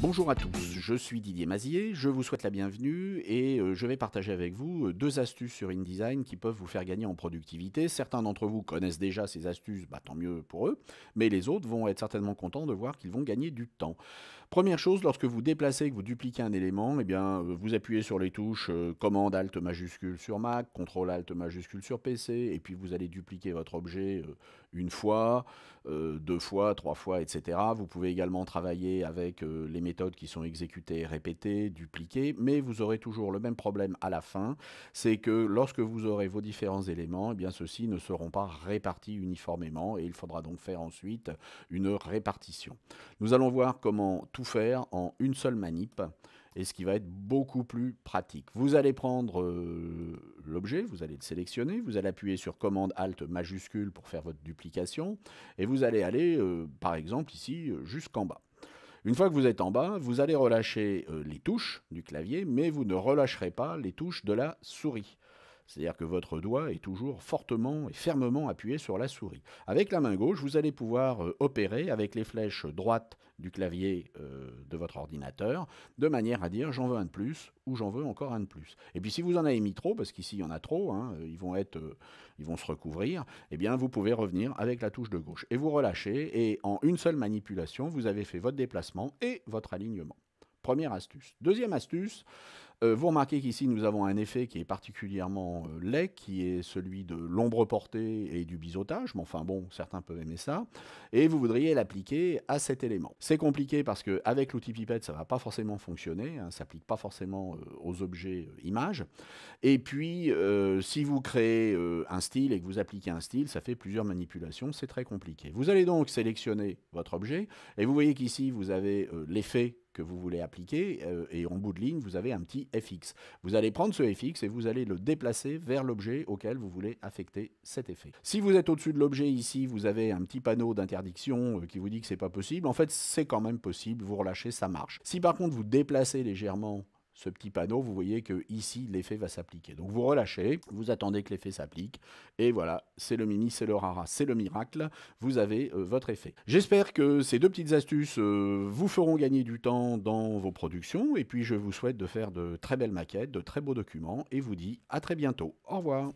Bonjour à tous, je suis Didier Mazier, je vous souhaite la bienvenue et je vais partager avec vous deux astuces sur InDesign qui peuvent vous faire gagner en productivité. Certains d'entre vous connaissent déjà ces astuces, tant mieux pour eux, mais les autres vont être certainement contents de voir qu'ils vont gagner du temps. Première chose, lorsque vous déplacez, que vous dupliquez un élément, vous appuyez sur les touches Commande Alt majuscule sur Mac, Ctrl Alt majuscule sur PC, et puis vous allez dupliquer votre objet une fois, deux fois, trois fois, etc. Vous pouvez également travailler avec les méthodes qui sont exécutées, répétées, dupliquées, mais vous aurez toujours le même problème à la fin, c'est que lorsque vous aurez vos différents éléments, ceux-ci ne seront pas répartis uniformément et il faudra donc faire ensuite une répartition. Nous allons voir comment tout faire en une seule manip et ce qui va être beaucoup plus pratique. Vous allez prendre l'objet, vous allez le sélectionner, vous allez appuyer sur Commande Alt majuscule pour faire votre duplication et vous allez aller par exemple ici jusqu'en bas. Une fois que vous êtes en bas, vous allez relâcher les touches du clavier, mais vous ne relâcherez pas les touches de la souris. C'est-à-dire que votre doigt est toujours fortement et fermement appuyé sur la souris. Avec la main gauche, vous allez pouvoir opérer avec les flèches droites du clavier de votre ordinateur, de manière à dire j'en veux un de plus ou j'en veux encore un de plus. Et puis si vous en avez mis trop, parce qu'ici il y en a trop, ils vont se recouvrir, vous pouvez revenir avec la touche de gauche. Et vous relâchez, et en une seule manipulation, vous avez fait votre déplacement et votre alignement. Première astuce. Deuxième astuce, vous remarquez qu'ici nous avons un effet qui est particulièrement laid, qui est celui de l'ombre portée et du biseautage, mais enfin bon, certains peuvent aimer ça, et vous voudriez l'appliquer à cet élément. C'est compliqué parce qu'avec l'outil pipette, ça ne va pas forcément fonctionner, ça ne s'applique pas forcément aux objets images, et puis si vous créez un style et que vous appliquez un style, ça fait plusieurs manipulations, c'est très compliqué. Vous allez donc sélectionner votre objet, et vous voyez qu'ici vous avez l'effet que vous voulez appliquer, et en bout de ligne, vous avez un petit FX. Vous allez prendre ce FX et vous allez le déplacer vers l'objet auquel vous voulez affecter cet effet. Si vous êtes au-dessus de l'objet ici, vous avez un petit panneau d'interdiction qui vous dit que c'est pas possible. En fait, c'est quand même possible, vous relâchez, ça marche. Si par contre vous déplacez légèrement ce petit panneau, vous voyez que ici l'effet va s'appliquer. Donc vous relâchez, vous attendez que l'effet s'applique, et voilà, c'est le mimi, c'est le rara, c'est le miracle, vous avez votre effet. J'espère que ces deux petites astuces vous feront gagner du temps dans vos productions, et puis je vous souhaite de faire de très belles maquettes, de très beaux documents, et vous dis à très bientôt. Au revoir.